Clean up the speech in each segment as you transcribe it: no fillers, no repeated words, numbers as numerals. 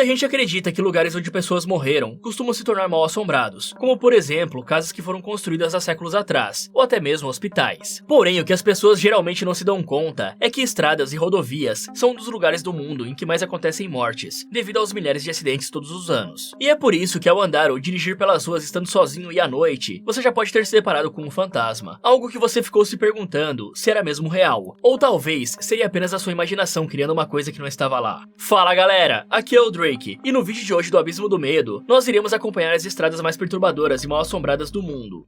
Muita gente acredita que lugares onde pessoas morreram costumam se tornar mal assombrados, como por exemplo, casas que foram construídas há séculos atrás, ou até mesmo hospitais. Porém, o que as pessoas geralmente não se dão conta é que estradas e rodovias são um dos lugares do mundo em que mais acontecem mortes, devido aos milhares de acidentes todos os anos. E é por isso que ao andar ou dirigir pelas ruas estando sozinho e à noite, você já pode ter se deparado com um fantasma, algo que você ficou se perguntando se era mesmo real, ou talvez seria apenas a sua imaginação criando uma coisa que não estava lá. Fala galera, aqui é o Drake, e no vídeo de hoje do Abismo do Medo, nós iremos acompanhar as estradas mais perturbadoras e mal assombradas do mundo.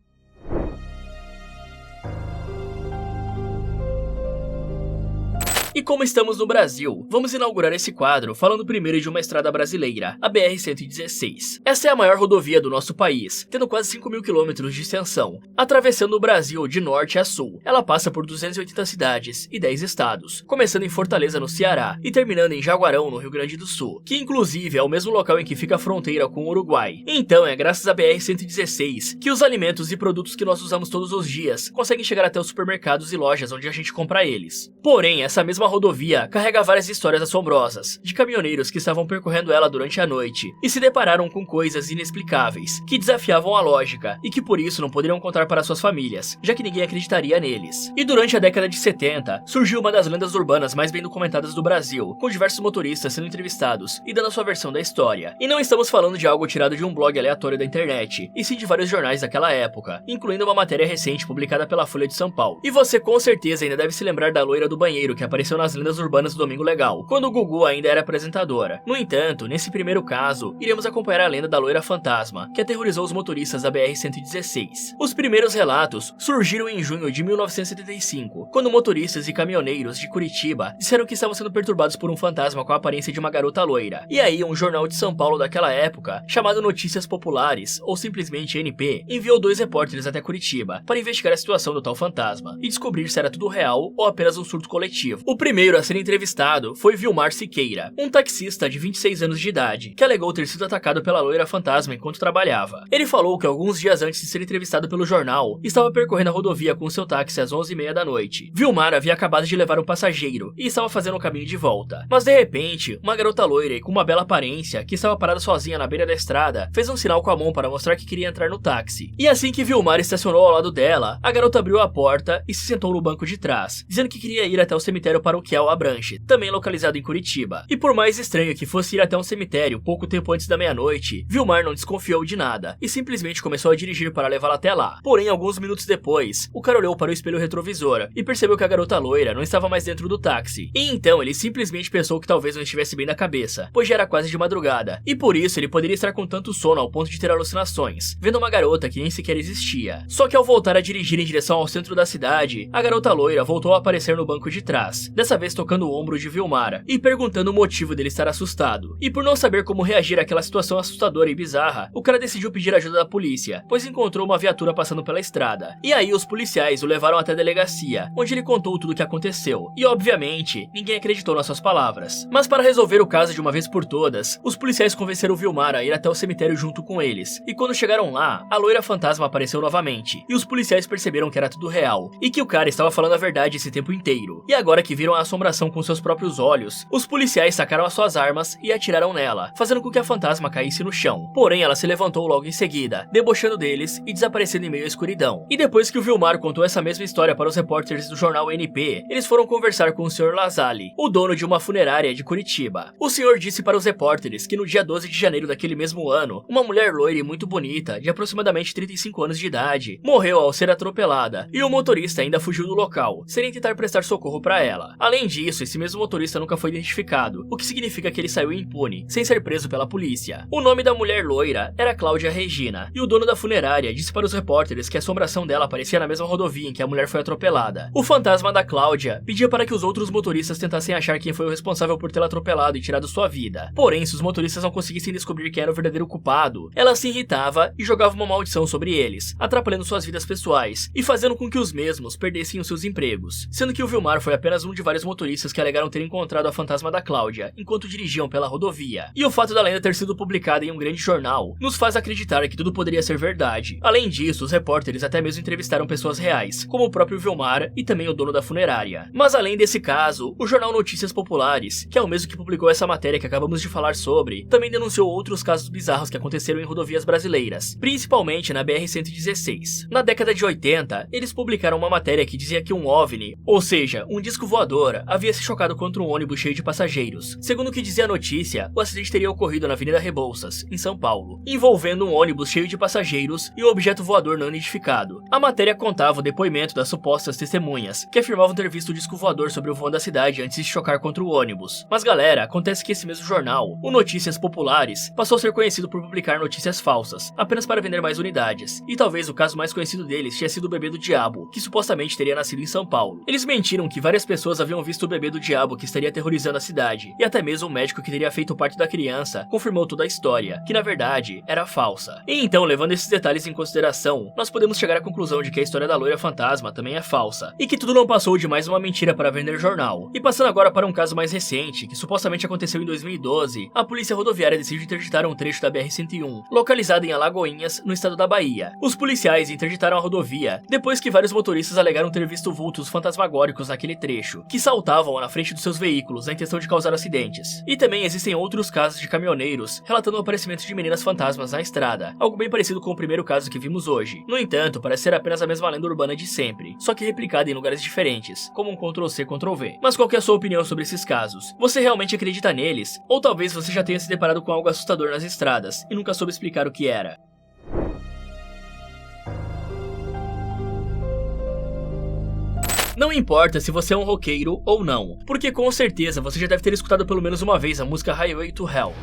E como estamos no Brasil, vamos inaugurar esse quadro falando primeiro de uma estrada brasileira, a BR-116. Essa é a maior rodovia do nosso país, tendo quase 5 mil quilômetros de extensão, atravessando o Brasil de norte a sul. Ela passa por 280 cidades e 10 estados, começando em Fortaleza, no Ceará, e terminando em Jaguarão, no Rio Grande do Sul, que inclusive é o mesmo local em que fica a fronteira com o Uruguai. Então é graças à BR-116 que os alimentos e produtos que nós usamos todos os dias conseguem chegar até os supermercados e lojas onde a gente compra eles. Porém, essa mesma rodovia carrega várias histórias assombrosas, de caminhoneiros que estavam percorrendo ela durante a noite e se depararam com coisas inexplicáveis, que desafiavam a lógica e que por isso não poderiam contar para suas famílias, já que ninguém acreditaria neles. E durante a década de 70, surgiu uma das lendas urbanas mais bem documentadas do Brasil, com diversos motoristas sendo entrevistados e dando a sua versão da história. E não estamos falando de algo tirado de um blog aleatório da internet, e sim de vários jornais daquela época, incluindo uma matéria recente publicada pela Folha de São Paulo. E você com certeza ainda deve se lembrar da loira do banheiro que apareceu nas lendas urbanas do Domingo Legal, quando o Gugu ainda era apresentadora. No entanto, nesse primeiro caso, iremos acompanhar a lenda da loira fantasma, que aterrorizou os motoristas da BR-116. Os primeiros relatos surgiram em junho de 1975, quando motoristas e caminhoneiros de Curitiba disseram que estavam sendo perturbados por um fantasma com a aparência de uma garota loira. E aí, um jornal de São Paulo daquela época, chamado Notícias Populares, ou simplesmente NP, enviou 2 repórteres até Curitiba para investigar a situação do tal fantasma e descobrir se era tudo real ou apenas um surto coletivo. O primeiro a ser entrevistado foi Vilmar Siqueira, um taxista de 26 anos de idade, que alegou ter sido atacado pela loira fantasma enquanto trabalhava. Ele falou que alguns dias antes de ser entrevistado pelo jornal, estava percorrendo a rodovia com seu táxi às 11h30 da noite. Vilmar havia acabado de levar um passageiro e estava fazendo o caminho de volta. Mas de repente, uma garota loira e com uma bela aparência, que estava parada sozinha na beira da estrada, fez um sinal com a mão para mostrar que queria entrar no táxi. E assim que Vilmar estacionou ao lado dela, a garota abriu a porta e se sentou no banco de trás, dizendo que queria ir até o cemitério paroquial Abranches, também localizado em Curitiba. E por mais estranho que fosse ir até um cemitério pouco tempo antes da meia-noite, Vilmar não desconfiou de nada e simplesmente começou a dirigir para levá-la até lá. Porém, alguns minutos depois, o cara olhou para o espelho retrovisor e percebeu que a garota loira não estava mais dentro do táxi. E então ele simplesmente pensou que talvez não estivesse bem na cabeça, pois já era quase de madrugada, e por isso ele poderia estar com tanto sono ao ponto de ter alucinações, vendo uma garota que nem sequer existia. Só que ao voltar a dirigir em direção ao centro da cidade, a garota loira voltou a aparecer no banco de trás, dessa vez tocando o ombro de Vilmar e perguntando o motivo dele estar assustado. E por não saber como reagir àquela situação assustadora e bizarra, o cara decidiu pedir ajuda da polícia, pois encontrou uma viatura passando pela estrada. E aí os policiais o levaram até a delegacia, onde ele contou tudo o que aconteceu. E obviamente, ninguém acreditou nas suas palavras. Mas para resolver o caso de uma vez por todas, os policiais convenceram Vilmar a ir até o cemitério junto com eles. E quando chegaram lá, a loira fantasma apareceu novamente, e os policiais perceberam que era tudo real, e que o cara estava falando a verdade esse tempo inteiro. E agora que viram a assombração com seus próprios olhos, os policiais sacaram as suas armas e atiraram nela, fazendo com que a fantasma caísse no chão. Porém, ela se levantou logo em seguida, debochando deles e desaparecendo em meio à escuridão. E depois que o Vilmar contou essa mesma história para os repórteres do jornal NP, eles foram conversar com o Sr. Lazali, o dono de uma funerária de Curitiba. O senhor disse para os repórteres que no dia 12 de janeiro daquele mesmo ano, uma mulher loira e muito bonita, de aproximadamente 35 anos de idade, morreu ao ser atropelada, e o motorista ainda fugiu do local, sem tentar prestar socorro para ela. Além disso, esse mesmo motorista nunca foi identificado, o que significa que ele saiu impune, sem ser preso pela polícia. O nome da mulher loira era Cláudia Regina, e o dono da funerária disse para os repórteres que a assombração dela aparecia na mesma rodovia em que a mulher foi atropelada. O fantasma da Cláudia pedia para que os outros motoristas tentassem achar quem foi o responsável por tê-la atropelado e tirado sua vida. Porém, se os motoristas não conseguissem descobrir quem era o verdadeiro culpado, ela se irritava e jogava uma maldição sobre eles, atrapalhando suas vidas pessoais e fazendo com que os mesmos perdessem os seus empregos, sendo que o Vilmar foi apenas um de vários motoristas que alegaram ter encontrado a fantasma da Cláudia enquanto dirigiam pela rodovia. E o fato da lenda ter sido publicada em um grande jornal nos faz acreditar que tudo poderia ser verdade. Além disso, os repórteres até mesmo entrevistaram pessoas reais, como o próprio Vilmar e também o dono da funerária. Mas além desse caso, o jornal Notícias Populares, que é o mesmo que publicou essa matéria que acabamos de falar sobre, também denunciou outros casos bizarros que aconteceram em rodovias brasileiras, principalmente na BR-116. Na década de 80, eles publicaram uma matéria que dizia que um OVNI, ou seja, um disco voador, havia se chocado contra um ônibus cheio de passageiros. Segundo o que dizia a notícia, o acidente teria ocorrido na Avenida Rebouças, em São Paulo, envolvendo um ônibus cheio de passageiros e um objeto voador não identificado. A matéria contava o depoimento das supostas testemunhas, que afirmavam ter visto o disco voador sobre o vão da cidade antes de chocar contra o ônibus. Mas galera, acontece que esse mesmo jornal, o Notícias Populares, passou a ser conhecido por publicar notícias falsas, apenas para vender mais unidades. E talvez o caso mais conhecido deles tinha sido o bebê do diabo, que supostamente teria nascido em São Paulo. Eles mentiram que várias pessoas haviam visto o bebê do diabo que estaria aterrorizando a cidade, e até mesmo o médico que teria feito parte da criança confirmou toda a história, que na verdade era falsa. E então, levando esses detalhes em consideração, nós podemos chegar à conclusão de que a história da loira fantasma também é falsa, e que tudo não passou de mais uma mentira para vender jornal. E passando agora para um caso mais recente, que supostamente aconteceu em 2012, a polícia rodoviária decide interditar um trecho da BR-101, localizada em Alagoinhas, no estado da Bahia. Os policiais interditaram a rodovia depois que vários motoristas alegaram ter visto vultos fantasmagóricos naquele trecho, que saltavam na frente dos seus veículos na intenção de causar acidentes. E também existem outros casos de caminhoneiros relatando o aparecimento de meninas fantasmas na estrada, algo bem parecido com o primeiro caso que vimos hoje. No entanto, parece ser apenas a mesma lenda urbana de sempre, só que replicada em lugares diferentes, como um Ctrl-C, Ctrl-V. Mas qual que é a sua opinião sobre esses casos? Você realmente acredita neles? Ou talvez você já tenha se deparado com algo assustador nas estradas e nunca soube explicar o que era? Não importa se você é um roqueiro ou não, porque com certeza você já deve ter escutado pelo menos uma vez a música Highway to Hell.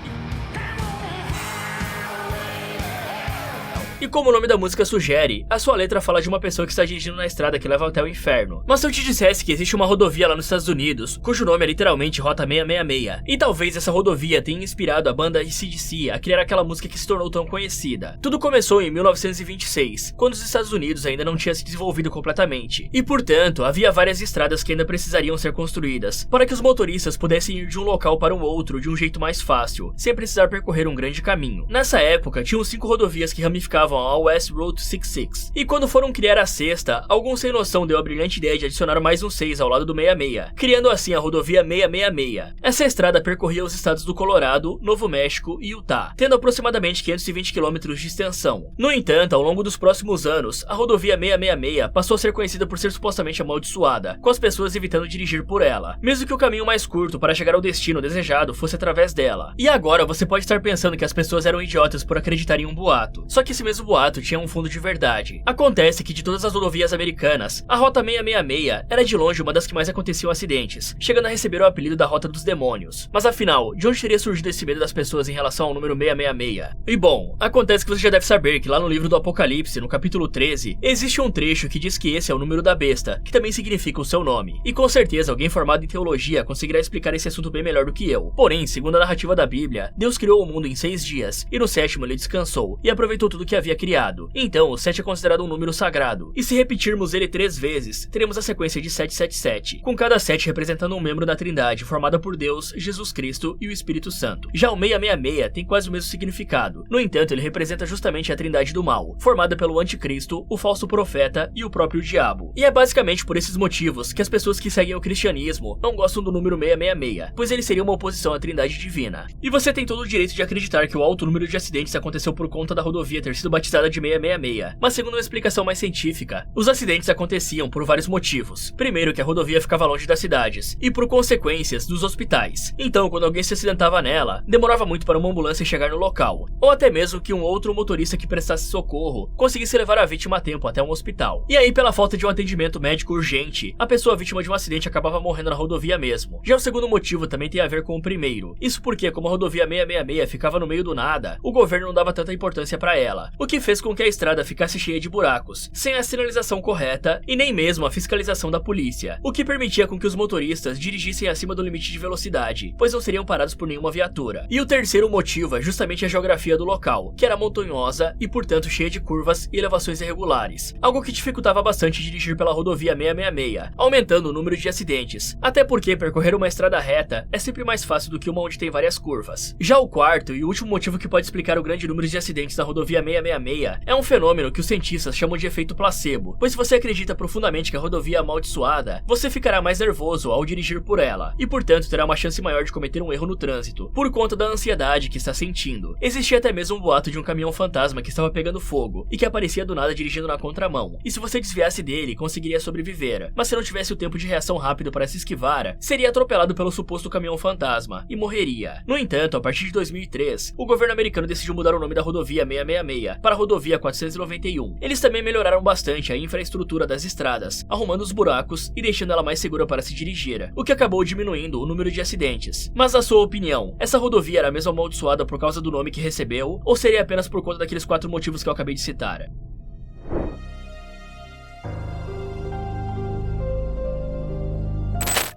E como o nome da música sugere, a sua letra fala de uma pessoa que está dirigindo na estrada que leva até o inferno. Mas se eu te dissesse que existe uma rodovia lá nos Estados Unidos, cujo nome é literalmente Rota 666, e talvez essa rodovia tenha inspirado a banda AC/DC a criar aquela música que se tornou tão conhecida. Tudo começou em 1926, quando os Estados Unidos ainda não tinham se desenvolvido completamente, e portanto havia várias estradas que ainda precisariam ser construídas, para que os motoristas pudessem ir de um local para um outro de um jeito mais fácil, sem precisar percorrer um grande caminho. Nessa época, tinham 5 rodovias que ramificavam a West Route 66. E quando foram criar a sexta, alguns sem noção deu a brilhante ideia de adicionar mais um 6 ao lado do 66, criando assim a rodovia 666. Essa estrada percorria os estados do Colorado, Novo México e Utah, tendo aproximadamente 520 km de extensão. No entanto, ao longo dos próximos anos, a rodovia 666 passou a ser conhecida por ser supostamente amaldiçoada, com as pessoas evitando dirigir por ela, mesmo que o caminho mais curto para chegar ao destino desejado fosse através dela. E agora você pode estar pensando que as pessoas eram idiotas por acreditar em um boato, só que esse mesmo boato tinha um fundo de verdade. Acontece que de todas as rodovias americanas, a Rota 666 era de longe uma das que mais aconteciam acidentes, chegando a receber o apelido da Rota dos Demônios. Mas afinal, de onde teria surgido esse medo das pessoas em relação ao número 666? E bom, acontece que você já deve saber que lá no livro do Apocalipse, no capítulo 13, existe um trecho que diz que esse é o número da besta, que também significa o seu nome. E com certeza alguém formado em teologia conseguirá explicar esse assunto bem melhor do que eu. Porém, segundo a narrativa da Bíblia, Deus criou o mundo em 6 dias, e no 7º ele descansou, e aproveitou tudo que havia criado. Então, o 7 é considerado um número sagrado, e se repetirmos ele 3 vezes, teremos a sequência de 777, com cada 7 representando um membro da Trindade, formada por Deus, Jesus Cristo e o Espírito Santo. Já o 666 tem quase o mesmo significado, no entanto ele representa justamente a Trindade do mal, formada pelo Anticristo, o falso profeta e o próprio diabo. E é basicamente por esses motivos que as pessoas que seguem o cristianismo não gostam do número 666, pois ele seria uma oposição à Trindade divina. E você tem todo o direito de acreditar que o alto número de acidentes aconteceu por conta da rodovia ter sido batizada de 666, mas segundo uma explicação mais científica, os acidentes aconteciam por vários motivos. Primeiro, que a rodovia ficava longe das cidades, e por consequências dos hospitais. Então, quando alguém se acidentava nela, demorava muito para uma ambulância chegar no local, ou até mesmo que um outro motorista que prestasse socorro conseguisse levar a vítima a tempo até um hospital. E aí, pela falta de um atendimento médico urgente, a pessoa vítima de um acidente acabava morrendo na rodovia mesmo. Já o segundo motivo também tem a ver com o primeiro. Isso porque, como a rodovia 666 ficava no meio do nada, o governo não dava tanta importância para ela, o que fez com que a estrada ficasse cheia de buracos, sem a sinalização correta e nem mesmo a fiscalização da polícia, o que permitia com que os motoristas dirigissem acima do limite de velocidade, pois não seriam parados por nenhuma viatura. E o terceiro motivo é justamente a geografia do local, que era montanhosa e portanto cheia de curvas e elevações irregulares, algo que dificultava bastante dirigir pela rodovia 666, aumentando o número de acidentes, até porque percorrer uma estrada reta é sempre mais fácil do que uma onde tem várias curvas. Já o quarto e último motivo que pode explicar o grande número de acidentes na rodovia 666 é um fenômeno que os cientistas chamam de efeito placebo, pois se você acredita profundamente que a rodovia é amaldiçoada, você ficará mais nervoso ao dirigir por ela, e portanto terá uma chance maior de cometer um erro no trânsito, por conta da ansiedade que está sentindo. Existia até mesmo um boato de um caminhão fantasma que estava pegando fogo, e que aparecia do nada dirigindo na contramão, e se você desviasse dele, conseguiria sobreviver, mas se não tivesse o tempo de reação rápido para se esquivar, seria atropelado pelo suposto caminhão fantasma, e morreria. No entanto, a partir de 2003, o governo americano decidiu mudar o nome da rodovia 666 para a rodovia 491. Eles também melhoraram bastante a infraestrutura das estradas, arrumando os buracos e deixando ela mais segura para se dirigir, o que acabou diminuindo o número de acidentes. Mas na sua opinião, essa rodovia era mesmo amaldiçoada por causa do nome que recebeu, ou seria apenas por conta daqueles 4 motivos que eu acabei de citar?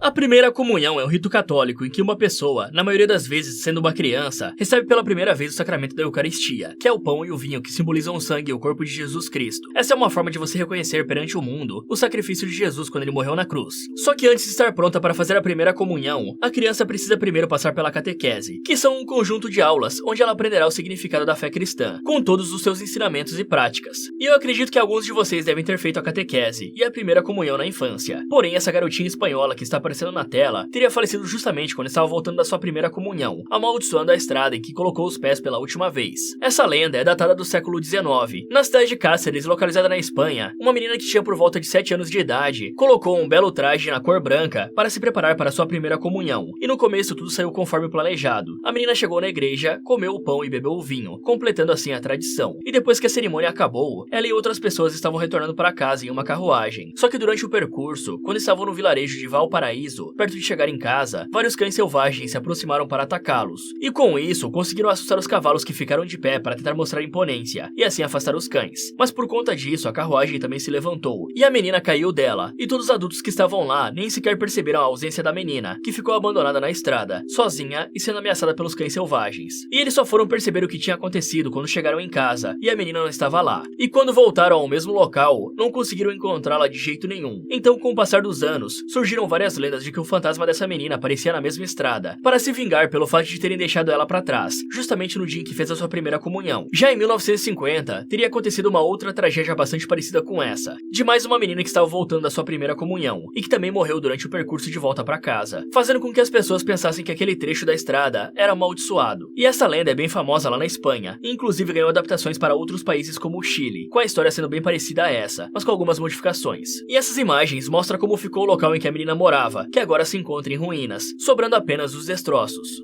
A primeira comunhão é um rito católico em que uma pessoa, na maioria das vezes sendo uma criança, recebe pela primeira vez o sacramento da Eucaristia, que é o pão e o vinho que simbolizam o sangue e o corpo de Jesus Cristo. Essa é uma forma de você reconhecer perante o mundo o sacrifício de Jesus quando ele morreu na cruz. Só que antes de estar pronta para fazer a primeira comunhão, a criança precisa primeiro passar pela catequese, que são um conjunto de aulas onde ela aprenderá o significado da fé cristã, com todos os seus ensinamentos e práticas. E eu acredito que alguns de vocês devem ter feito a catequese e a primeira comunhão na infância. Porém, essa garotinha espanhola que está aparecendo na tela, teria falecido justamente quando estava voltando da sua primeira comunhão, amaldiçoando a estrada em que colocou os pés pela última vez. Essa lenda é datada do século XIX. Na cidade de Cáceres, localizada na Espanha, uma menina que tinha por volta de 7 anos de idade, colocou um belo traje na cor branca para se preparar para sua primeira comunhão, e no começo tudo saiu conforme planejado. A menina chegou na igreja, comeu o pão e bebeu o vinho, completando assim a tradição. E depois que a cerimônia acabou, ela e outras pessoas estavam retornando para casa em uma carruagem. Só que durante o percurso, quando estavam no vilarejo de Valparaíso, perto de chegar em casa, vários cães selvagens se aproximaram para atacá-los, e com isso conseguiram assustar os cavalos que ficaram de pé para tentar mostrar imponência, e assim afastar os cães. Mas por conta disso, a carruagem também se levantou, e a menina caiu dela, e todos os adultos que estavam lá nem sequer perceberam a ausência da menina, que ficou abandonada na estrada, sozinha e sendo ameaçada pelos cães selvagens. E eles só foram perceber o que tinha acontecido quando chegaram em casa, e a menina não estava lá. E quando voltaram ao mesmo local, não conseguiram encontrá-la de jeito nenhum. Então, com o passar dos anos, surgiram várias lendas de que o fantasma dessa menina aparecia na mesma estrada, para se vingar pelo fato de terem deixado ela para trás, justamente no dia em que fez a sua primeira comunhão. Já em 1950, teria acontecido uma outra tragédia bastante parecida com essa, de mais uma menina que estava voltando da sua primeira comunhão, e que também morreu durante o percurso de volta para casa, fazendo com que as pessoas pensassem que aquele trecho da estrada era amaldiçoado. E essa lenda é bem famosa lá na Espanha, e inclusive ganhou adaptações para outros países como o Chile, com a história sendo bem parecida a essa, mas com algumas modificações. E essas imagens mostram como ficou o local em que a menina morava, que agora se encontra em ruínas, sobrando apenas os destroços.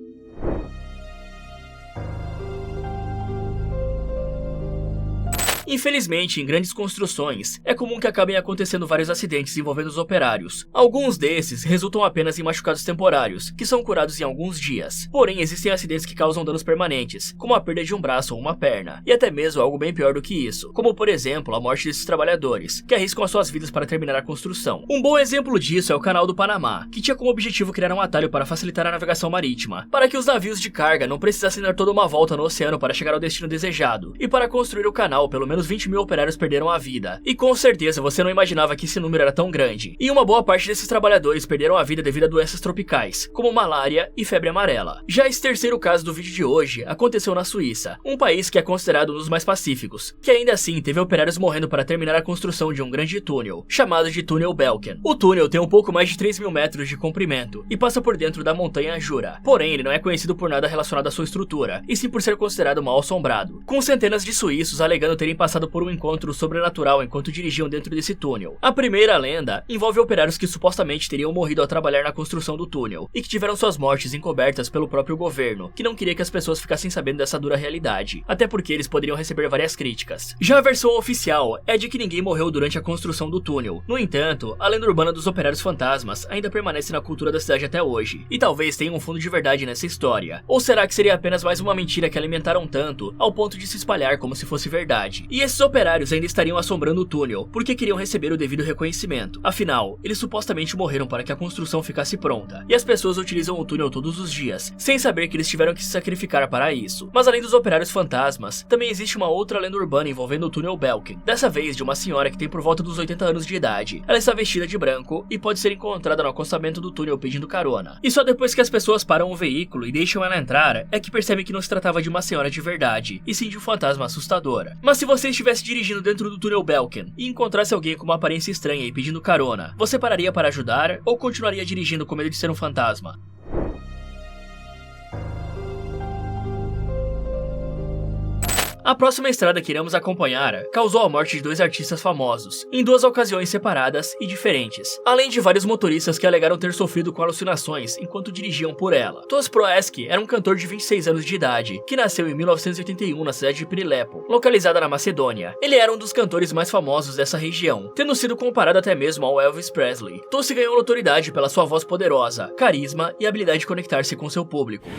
Infelizmente, em grandes construções, é comum que acabem acontecendo vários acidentes envolvendo os operários. Alguns desses resultam apenas em machucados temporários, que são curados em alguns dias. Porém, existem acidentes que causam danos permanentes, como a perda de um braço ou uma perna, e até mesmo algo bem pior do que isso, como por exemplo, a morte desses trabalhadores, que arriscam as suas vidas para terminar a construção. Um bom exemplo disso é o Canal do Panamá, que tinha como objetivo criar um atalho para facilitar a navegação marítima, para que os navios de carga não precisassem dar toda uma volta no oceano para chegar ao destino desejado, e para construir o canal, pelo menos 20 mil operários perderam a vida. E com certeza você não imaginava que esse número era tão grande. E uma boa parte desses trabalhadores perderam a vida devido a doenças tropicais, como malária e febre amarela. Já esse terceiro caso do vídeo de hoje aconteceu na Suíça, um país que é considerado um dos mais pacíficos, que ainda assim teve operários morrendo para terminar a construção de um grande túnel, chamado de Túnel Belken. O túnel tem um pouco mais de 3 mil metros de comprimento e passa por dentro da montanha Jura. Porém, ele não é conhecido por nada relacionado à sua estrutura, e sim por ser considerado mal assombrado, com centenas de suíços alegando terem passado passado por um encontro sobrenatural enquanto dirigiam dentro desse túnel. A primeira lenda envolve operários que supostamente teriam morrido ao trabalhar na construção do túnel e que tiveram suas mortes encobertas pelo próprio governo, que não queria que as pessoas ficassem sabendo dessa dura realidade, até porque eles poderiam receber várias críticas. Já a versão oficial é de que ninguém morreu durante a construção do túnel. No entanto, a lenda urbana dos operários fantasmas ainda permanece na cultura da cidade até hoje, e talvez tenha um fundo de verdade nessa história. Ou será que seria apenas mais uma mentira que alimentaram tanto ao ponto de se espalhar como se fosse verdade? E esses operários ainda estariam assombrando o túnel porque queriam receber o devido reconhecimento. Afinal, eles supostamente morreram para que a construção ficasse pronta, e as pessoas utilizam o túnel todos os dias, sem saber que eles tiveram que se sacrificar para isso. Mas além dos operários fantasmas, também existe uma outra lenda urbana envolvendo o túnel Belkin, dessa vez de uma senhora que tem por volta dos 80 anos de idade. Ela está vestida de branco e pode ser encontrada no acostamento do túnel pedindo carona. E só depois que as pessoas param o veículo e deixam ela entrar, é que percebem que não se tratava de uma senhora de verdade, e sim de um fantasma assustador. Mas se você estivesse dirigindo dentro do túnel Belkin e encontrasse alguém com uma aparência estranha e pedindo carona, você pararia para ajudar ou continuaria dirigindo com medo de ser um fantasma? A próxima estrada que iremos acompanhar causou a morte de 2 artistas famosos, em 2 ocasiões separadas e diferentes, além de vários motoristas que alegaram ter sofrido com alucinações enquanto dirigiam por ela. Tos Proeski era um cantor de 26 anos de idade, que nasceu em 1981 na cidade de Prilepo, localizada na Macedônia. Ele era um dos cantores mais famosos dessa região, tendo sido comparado até mesmo ao Elvis Presley. Tos ganhou notoriedade pela sua voz poderosa, carisma e habilidade de conectar-se com seu público.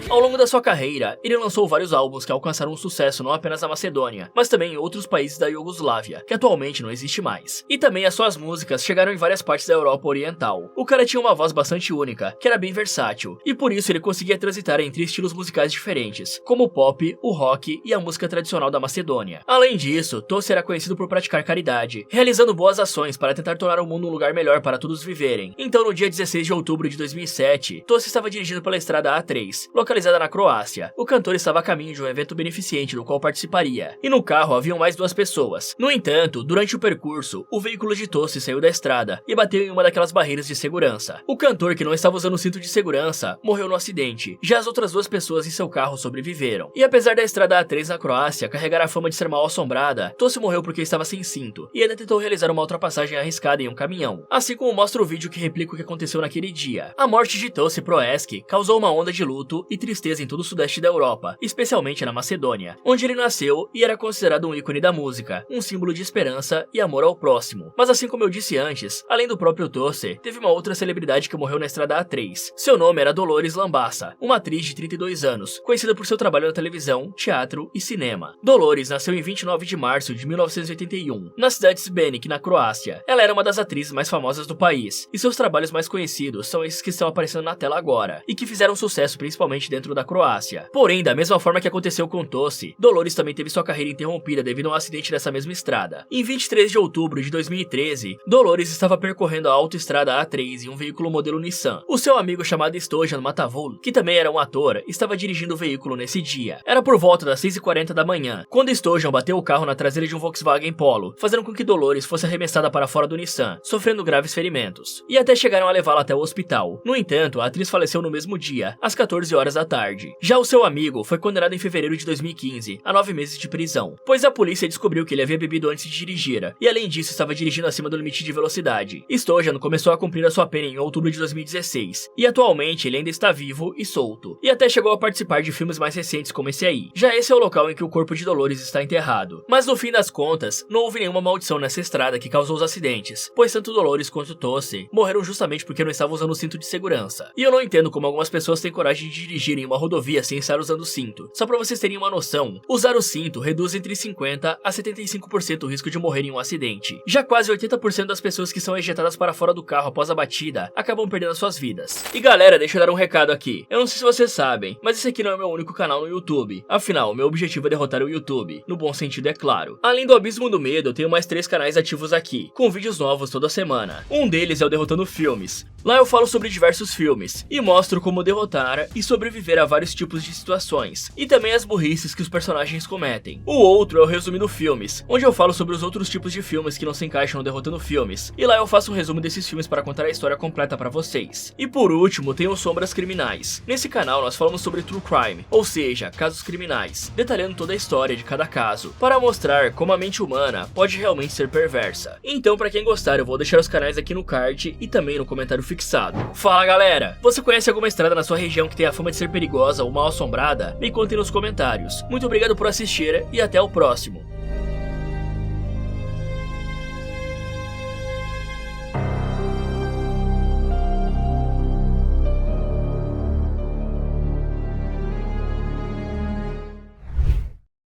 Ao longo da sua carreira, ele lançou vários álbuns que alcançaram um sucesso não apenas na Macedônia, mas também em outros países da Iugoslávia, que atualmente não existe mais. E também as suas músicas chegaram em várias partes da Europa Oriental. O cara tinha uma voz bastante única, que era bem versátil, e por isso ele conseguia transitar entre estilos musicais diferentes, como o pop, o rock e a música tradicional da Macedônia. Além disso, Tos era conhecido por praticar caridade, realizando boas ações para tentar tornar o mundo um lugar melhor para todos viverem. Então, no dia 16 de outubro de 2007, Tos estava dirigindo pela estrada A3, localizada na Croácia. O cantor estava a caminho de um evento beneficente do qual participaria, e no carro haviam mais 2 pessoas. No entanto, durante o percurso, o veículo de Tos saiu da estrada e bateu em uma daquelas barreiras de segurança. O cantor, que não estava usando o cinto de segurança, morreu no acidente. Já as outras 2 pessoas em seu carro sobreviveram. E apesar da estrada A3 na Croácia carregar a fama de ser mal assombrada, Tos morreu porque estava sem cinto e ainda tentou realizar uma ultrapassagem arriscada em um caminhão, assim como mostra o vídeo que replica o que aconteceu naquele dia. A morte de Tos Proeski causou uma onda de luto e tristeza em todo o sudeste da Europa, especialmente na Macedônia, onde ele nasceu e era considerado um ícone da música, um símbolo de esperança e amor ao próximo. Mas assim como eu disse antes, além do próprio Tos, teve uma outra celebridade que morreu na estrada A3. Seu nome era Dolores Lambassa, uma atriz de 32 anos, conhecida por seu trabalho na televisão, teatro e cinema. Dolores nasceu em 29 de março de 1981, na cidade de Šibenik, na Croácia. Ela era uma das atrizes mais famosas do país, e seus trabalhos mais conhecidos são esses que estão aparecendo na tela agora, e que fizeram sucesso principalmente dentro da Croácia. Porém, da mesma forma que aconteceu com Tos, Dolores também teve sua carreira interrompida devido a um acidente nessa mesma estrada. Em 23 de outubro de 2013, Dolores estava percorrendo a autoestrada A3 em um veículo modelo Nissan. O seu amigo chamado Stojan Matavul, que também era um ator, estava dirigindo o veículo nesse dia. Era por volta das 6h40 da manhã, quando Stojan bateu o carro na traseira de um Volkswagen Polo, fazendo com que Dolores fosse arremessada para fora do Nissan, sofrendo graves ferimentos, e até chegaram a levá-la até o hospital. No entanto, a atriz faleceu no mesmo dia, às 14 horas da tarde. Já o seu amigo foi condenado em fevereiro de 2015 a 9 meses de prisão, pois a polícia descobriu que ele havia bebido antes de dirigir, e além disso estava dirigindo acima do limite de velocidade. Stojan começou a cumprir a sua pena em outubro de 2016, e atualmente ele ainda está vivo e solto, e até chegou a participar de filmes mais recentes como esse aí. Já esse é o local em que o corpo de Dolores está enterrado. Mas no fim das contas, não houve nenhuma maldição nessa estrada que causou os acidentes, pois tanto Dolores quanto Tos morreram justamente porque não estavam usando o cinto de segurança. E eu não entendo como algumas pessoas têm coragem de dirigir em uma rodovia sem estar usando o cinto. Só pra vocês terem uma noção, usar o cinto reduz entre 50% a 75% o risco de morrer em um acidente. Já quase 80% das pessoas que são ejetadas para fora do carro após a batida acabam perdendo suas vidas. E galera, deixa eu dar um recado aqui. Eu não sei se vocês sabem, mas esse aqui não é meu único canal no YouTube. Afinal, meu objetivo é derrotar o YouTube. No bom sentido, é claro. Além do Abismo do Medo, eu tenho mais 3 canais ativos aqui, com vídeos novos toda semana. Um deles é o Derrotando Filmes. Lá eu falo sobre diversos filmes, e mostro como derrotar e sobreviver verá vários tipos de situações, e também as burrices que os personagens cometem. O outro é o Resumindo Filmes, onde eu falo sobre os outros tipos de filmes que não se encaixam no Derrotando Filmes, e lá eu faço um resumo desses filmes para contar a história completa para vocês. E por último, tem o Sombras Criminais. Nesse canal nós falamos sobre True Crime, ou seja, casos criminais, detalhando toda a história de cada caso, para mostrar como a mente humana pode realmente ser perversa. Então, para quem gostar, eu vou deixar os canais aqui no card e também no comentário fixado. Fala galera! Você conhece alguma estrada na sua região que tem a fama de ser perigosa ou mal assombrada? Me contem nos comentários. Muito obrigado por assistir e até o próximo.